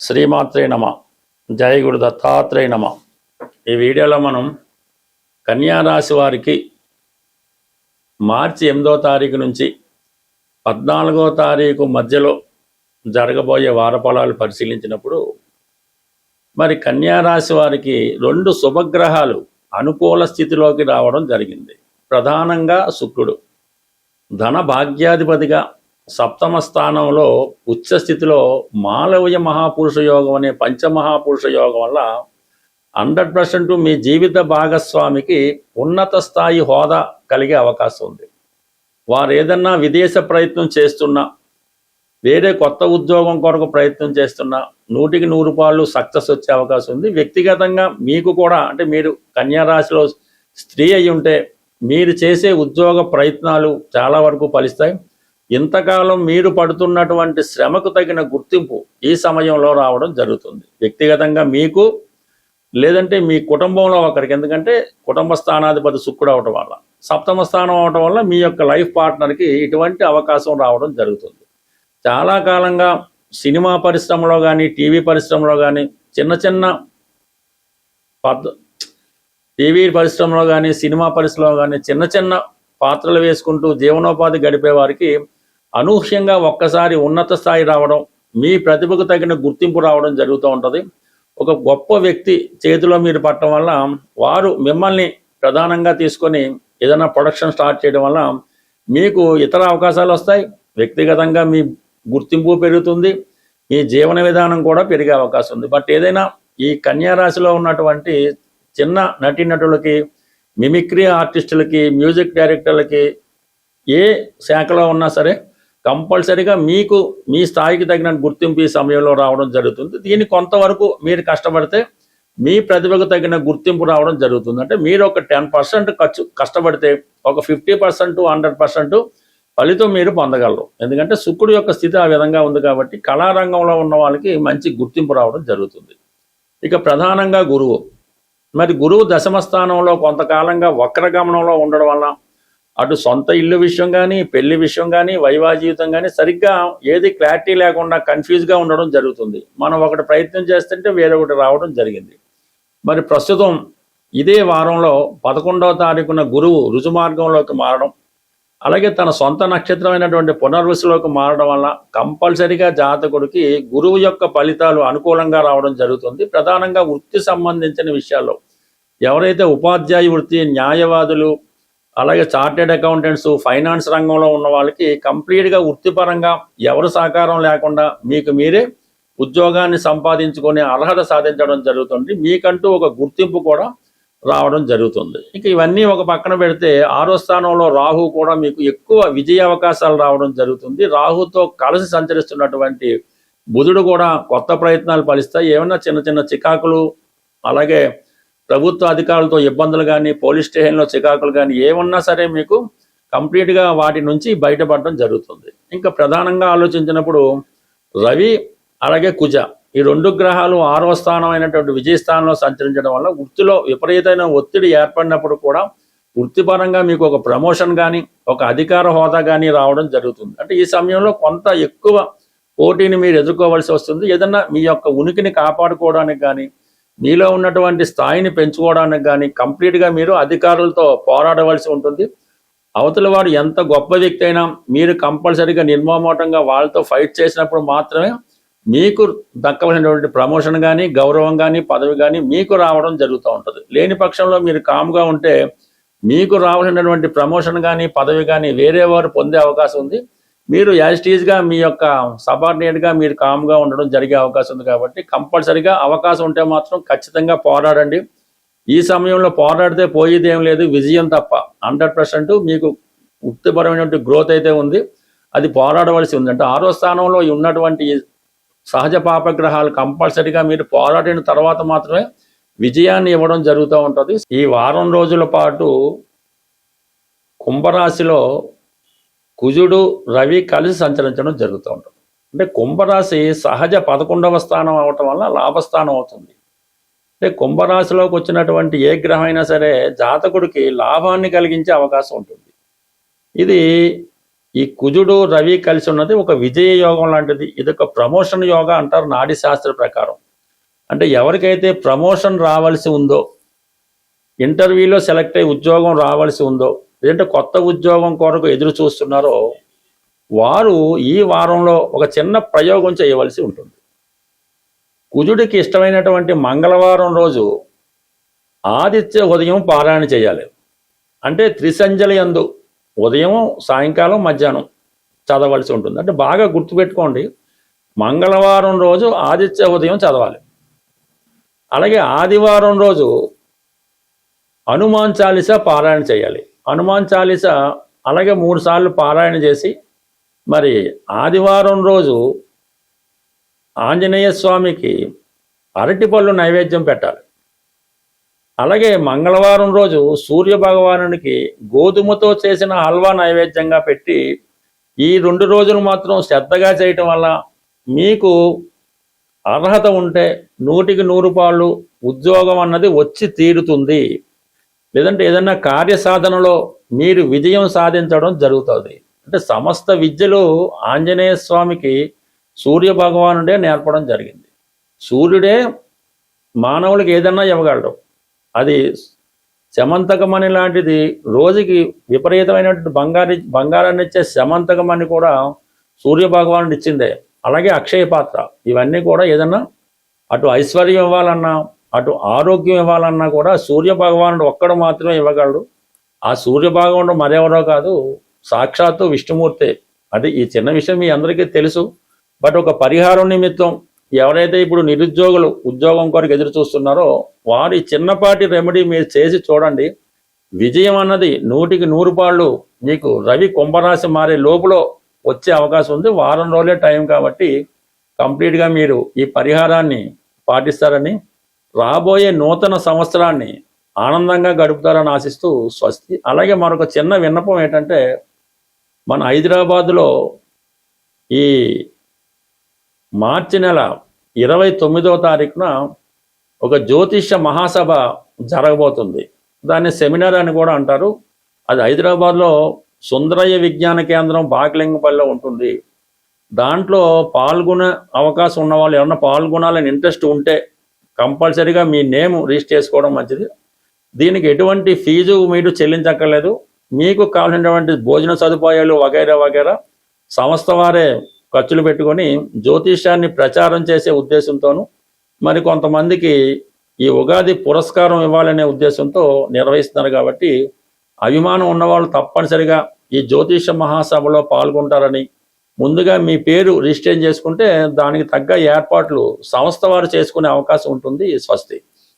శ్రీమాత్రే నమ. జయ గురు దత్తాత్రేయ నమ. ఈ వీడియోలో మనం కన్యారాశి వారికి మార్చి 8వ తారీఖు నుంచి 14వ తారీఖు మధ్యలో జరగబోయే వారఫలాలు పరిశీలించినప్పుడు మరి కన్యారాశి వారికి 2 శుభగ్రహాలు అనుకూల స్థితిలోకి రావడం జరిగింది. ప్రధానంగా శుక్రుడు ధన భాగ్యాధిపతిగా సప్తమ స్థానంలో ఉచ్చ స్థితిలో మాలవ్య మహాపురుష యోగం అనే పంచమహాపురుష యోగం వల్ల 100% మీ జీవిత భాగస్వామికి ఉన్నత స్థాయి హోదా కలిగే అవకాశం ఉంది. వారు ఏదన్నా విదేశ ప్రయత్నం చేస్తున్నా, వేరే కొత్త ఉద్యోగం కొరకు ప్రయత్నం చేస్తున్నా 100కి 100 సక్సెస్ వచ్చే అవకాశం ఉంది. వ్యక్తిగతంగా మీకు కూడా, అంటే మీరు కన్యారాశిలో స్త్రీ అయి ఉంటే మీరు చేసే ఉద్యోగ ప్రయత్నాలు చాలా వరకు ఫలిస్తాయి. ఇంతకాలం మీరు పడుతున్నటువంటి శ్రమకు తగిన గుర్తింపు ఈ సమయంలో రావడం జరుగుతుంది. వ్యక్తిగతంగా మీకు, లేదంటే మీ కుటుంబంలో ఒకరికి. ఎందుకంటే కుటుంబ స్థానాధిపతి శుక్రుడు అవటం వల్ల, సప్తమ స్థానం అవటం వల్ల మీ యొక్క లైఫ్ పార్ట్నర్కి ఇటువంటి అవకాశం రావడం జరుగుతుంది. చాలా కాలంగా సినిమా పరిశ్రమలో కానీ, టీవీ పరిశ్రమలో కానీ, టీవీ పరిశ్రమలో కానీ, సినిమా పరిశ్రమలో కానీ చిన్న పాత్రలు వేసుకుంటూ జీవనోపాధి గడిపే వారికి అనూహ్యంగా ఒక్కసారి ఉన్నత స్థాయి రావడం, మీ ప్రతిభకు తగిన గుర్తింపు రావడం జరుగుతూ ఉంటుంది. ఒక గొప్ప వ్యక్తి చేతిలో మీరు పట్టడం వల్ల వారు మిమ్మల్ని ప్రధానంగా తీసుకొని ఏదైనా ప్రొడక్షన్ స్టార్ట్ చేయడం వల్ల మీకు ఇతర అవకాశాలు వస్తాయి. వ్యక్తిగతంగా మీ గుర్తింపు పెరుగుతుంది, మీ జీవన విధానం కూడా పెరిగే అవకాశం ఉంది. బట్ ఏదైనా ఈ కన్యారాశిలో ఉన్నటువంటి చిన్న నటీనటులకి, మిమిక్రీ ఆర్టిస్టులకి, మ్యూజిక్ డైరెక్టర్లకి, ఏ శాఖలో ఉన్నా సరే కంపల్సరీగా మీకు మీ స్థాయికి తగిన గుర్తింపు ఈ సమయంలో రావడం జరుగుతుంది. దీన్ని కొంతవరకు మీరు కష్టపడితే మీ ప్రతిభకు తగిన గుర్తింపు రావడం జరుగుతుంది. అంటే మీరు ఒక 10% కష్టపడితే ఒక 50% 100% ఫలితం మీరు పొందగలరు. ఎందుకంటే శుక్రుడు యొక్క స్థితి ఆ విధంగా ఉంది కాబట్టి కళారంగంలో ఉన్న వాళ్ళకి మంచి గుర్తింపు రావడం జరుగుతుంది. ఇక ప్రధానంగా గురువు, మరి గురువు దశమ స్థానంలో కొంతకాలంగా వక్రగమనంలో ఉండడం వల్ల అటు సొంత ఇల్లు విషయం కానీ, పెళ్లి విషయం కానీ, వైవాహిక జీవితం కానీ సరిగ్గా ఏది క్లారిటీ లేకుండా కన్ఫ్యూజ్గా ఉండడం జరుగుతుంది. మనం ఒకటి ప్రయత్నం చేస్తుంటే వేరొకటి రావడం జరిగింది. మరి ప్రస్తుతం ఇదే వారంలో 11వ తారీఖున గురువు రుజుమార్గంలోకి మారడం, అలాగే తన సొంత నక్షత్రమైనటువంటి పునర్వసులోకి మారడం వల్ల కంపల్సరీగా జాతకుడికి గురువు యొక్క ఫలితాలు అనుకూలంగా రావడం జరుగుతుంది. ప్రధానంగా వృత్తి సంబంధించిన విషయాల్లో ఎవరైతే ఉపాధ్యాయ వృత్తి, న్యాయవాదులు, అలాగే చార్టెడ్ అకౌంటెంట్స్, ఫైనాన్స్ రంగంలో ఉన్న వాళ్ళకి కంప్లీట్గా వృత్తిపరంగా ఎవరు సహకారం లేకుండా మీకు మీరే ఉద్యోగాన్ని సంపాదించుకునే అర్హత సాధించడం జరుగుతుంది. మీకంటూ ఒక గుర్తింపు కూడా రావడం జరుగుతుంది. ఇక ఇవన్నీ ఒక పక్కన పెడితే 6వ స్థానంలో రాహు కూడా మీకు ఎక్కువ విజయ అవకాశాలు రావడం జరుగుతుంది. రాహుతో కలిసి సంచరిస్తున్నటువంటి బుధుడు కూడా కొత్త ప్రయత్నాలు ఫలిస్తాయి. ఏమన్నా చిన్న చికాకులు, అలాగే ప్రభుత్వ అధికారులతో ఇబ్బందులు కానీ, పోలీస్ స్టేషన్లో చికాకులు కానీ ఏమన్నా సరే మీకు కంప్లీట్గా వాటి నుంచి బయటపడడం జరుగుతుంది. ఇంకా ప్రధానంగా ఆలోచించినప్పుడు రవి అలాగే కుజ, ఈ 2 గ్రహాలు 6వ స్థానం అయినటువంటి విజయస్థానంలో సంచరించడం వల్ల వృత్తిలో విపరీతమైన ఒత్తిడి ఏర్పడినప్పుడు కూడా వృత్తిపరంగా మీకు ఒక ప్రమోషన్ కానీ, ఒక అధికార హోదా కానీ రావడం జరుగుతుంది. అంటే ఈ సమయంలో కొంత ఎక్కువ పోటీని మీరు ఎదుర్కోవాల్సి వస్తుంది. ఏదన్నా మీ యొక్క ఉనికిని కాపాడుకోవడానికి కానీ, మీలో ఉన్నటువంటి స్థాయిని పెంచుకోవడానికి కానీ కంప్లీట్గా మీరు అధికారులతో పోరాడవలసి ఉంటుంది. అవతల వాడు ఎంత గొప్ప వ్యక్తి అయినా మీరు కంపల్సరీగా నిర్మోహమాటంగా వాళ్ళతో ఫైట్ చేసినప్పుడు మాత్రమే మీకు దక్కవలసినటువంటి ప్రమోషన్ కానీ, గౌరవం కానీ, పదవి కానీ మీకు రావడం జరుగుతూ ఉంటుంది. లేని పక్షంలో మీరు కామ్గా ఉంటే మీకు రావాల్సినటువంటి ప్రమోషన్ కానీ, పదవి కానీ వేరే వారు పొందే అవకాశం ఉంది. మీరు యాజిటీజ్గా మీ యొక్క సబార్డినేట్గా మీరు కామ్గా ఉండడం జరిగే అవకాశం ఉంది. కాబట్టి కంపల్సరీగా అవకాశం ఉంటే మాత్రం ఖచ్చితంగా పోరాడండి. ఈ సమయంలో పోరాడితే పోయేదేం లేదు, విజయం తప్ప. 100% మీకు వృత్తిపరమైనటువంటి గ్రోత్ అయితే ఉంది, అది పోరాడవలసి ఉంది. అంటే 6వ స్థానంలో ఉన్నటువంటి సహజ పాపగ్రహాలు కంపల్సరీగా మీరు పోరాడిన తర్వాత మాత్రమే విజయాన్ని ఇవ్వడం జరుగుతూ ఉంటుంది. ఈ వారం రోజుల పాటు కుంభరాశిలో కుజుడు, రవి కలిసి సంచరించడం జరుగుతూ ఉంటుంది. అంటే కుంభరాశి సహజ 11వ స్థానం అవటం వల్ల లాభస్థానం అవుతుంది. అంటే కుంభరాశిలోకి వచ్చినటువంటి ఏ గ్రహం అయినా సరే జాతకుడికి లాభాన్ని కలిగించే అవకాశం ఉంటుంది. ఇది ఈ కుజుడు రవి కలిసి ఉన్నది ఒక విజయ యోగం లాంటిది. ఇది ఒక ప్రమోషన్ యోగా అంటారు నాడీ శాస్త్ర ప్రకారం. అంటే ఎవరికైతే ప్రమోషన్ రావాల్సి ఉందో, ఇంటర్వ్యూలో సెలెక్ట్ అయ్యి ఉద్యోగం రావాల్సి ఉందో, లేదంటే కొత్త ఉద్యోగం కొరకు ఎదురు చూస్తున్నారో వారు ఈ వారంలో ఒక చిన్న ప్రయోగం చేయవలసి ఉంటుంది. కుజుడికి ఇష్టమైనటువంటి మంగళవారం రోజు ఆదిత్య ఉదయం పారాయణ చేయాలి. అంటే త్రిసంధ్యల యందు ఉదయం, సాయంకాలం, మధ్యాహ్నం చదవలసి ఉంటుంది. అంటే బాగా గుర్తుపెట్టుకోండి, మంగళవారం రోజు ఆదిత్య ఉదయం చదవాలి. అలాగే ఆదివారం రోజు హనుమాన్ చాలీసా పారాయణ చేయాలి. హనుమాన్ చాలీసా అలాగే 3 సార్లు పారాయణ చేసి, మరి ఆదివారం రోజు ఆంజనేయ స్వామికి అరటిపళ్ళు నైవేద్యం పెట్టాలి. అలాగే మంగళవారం రోజు సూర్య భగవానునికి గోధుమతో చేసిన హల్వా నైవేద్యంగా పెట్టి, ఈ 2 రోజులు మాత్రం శ్రద్ధగా చేయటం వల్ల మీకు అర్హత ఉంటే 100కి 100 పాళ్ళు ఉద్యోగం అన్నది వచ్చి తీరుతుంది. లేదంటే ఏదైనా కార్యసాధనలో మీరు విజయం సాధించడం జరుగుతుంది. అంటే సమస్త విద్యలు ఆంజనేయ స్వామికి సూర్య భగవానుడే నేర్పడం జరిగింది. సూర్యుడే మానవుడికి ఏదన్నా ఇవ్వగలడు. అది శమంతకమణి లాంటిది, రోజుకి విపరీతమైనటువంటి బంగారాన్ని ఇచ్చే శమంతకమణి కూడా సూర్య భగవానుడు ఇచ్చిందే. అలాగే అక్షయ పాత్ర, ఇవన్నీ కూడా ఏదన్నా అటు ఐశ్వర్యం ఇవ్వాలన్నా, అటు ఆరోగ్యం ఇవ్వాలన్నా కూడా సూర్య భగవానుడు ఒక్కడు మాత్రమే ఇవ్వగలడు. ఆ సూర్య భగవానుడు మరెవరో కాదు, సాక్షాత్తు విష్ణుమూర్తే. అది ఈ చిన్న విషయం మీ అందరికీ తెలుసు. బట్ ఒక పరిహారం నిమిత్తం ఎవరైతే ఇప్పుడు నిరుద్యోగులు ఉద్యోగం కొరకు ఎదురు చూస్తున్నారో వారి చిన్నపాటి రెమెడీ మీరు చేసి చూడండి. విజయం అన్నది 100కి 100 పాళ్ళు మీకు రవి కుంభరాశి మారే లోపల వచ్చే అవకాశం ఉంది. వారం రోజులే టైం కాబట్టి కంప్లీట్గా మీరు ఈ పరిహారాన్ని పాటిస్తారని, రాబోయే నూతన సంవత్సరాన్ని ఆనందంగా గడుపుతారని ఆశిస్తూ స్వస్తి. అలాగే మరొక చిన్న విన్నపం ఏంటంటే, మన హైదరాబాదులో ఈ మార్చి నెల 29వ తారీఖున ఒక జ్యోతిష్య మహాసభ జరగబోతుంది. దాన్ని సెమినార్ అని కూడా అంటారు. అది హైదరాబాద్లో సుందరయ్య విజ్ఞాన కేంద్రం బాగ్లింగపల్లిలో ఉంటుంది. దాంట్లో పాల్గొనే అవకాశం ఉన్న వాళ్ళు ఎవరన్నా పాల్గొనాలని ఇంట్రెస్ట్ ఉంటే కంపల్సరీగా మీ నేమ్ రిజిస్టర్ చేసుకోవడం మంచిది. దీనికి ఎటువంటి ఫీజు మీరు చెల్లించక్కర్లేదు. మీకు కావాల్సినటువంటి భోజన సదుపాయాలు వగైరా వగైరా సంస్థ వారే ఖర్చులు పెట్టుకొని జ్యోతిష్యాన్ని ప్రచారం చేసే ఉద్దేశంతోనూ, మరి కొంతమందికి ఈ ఉగాది పురస్కారం ఇవ్వాలనే ఉద్దేశంతో నిర్వహిస్తున్నారు. కాబట్టి అభిమానం ఉన్నవాళ్ళు తప్పనిసరిగా ఈ జ్యోతిష మహాసభలో పాల్గొంటారని, ముందుగా మీ పేరు రిజిస్టర్ చేసుకుంటే దానికి తగ్గ ఏర్పాట్లు సంస్థ వారు చేసుకునే అవకాశం ఉంటుంది. స్వస్తి.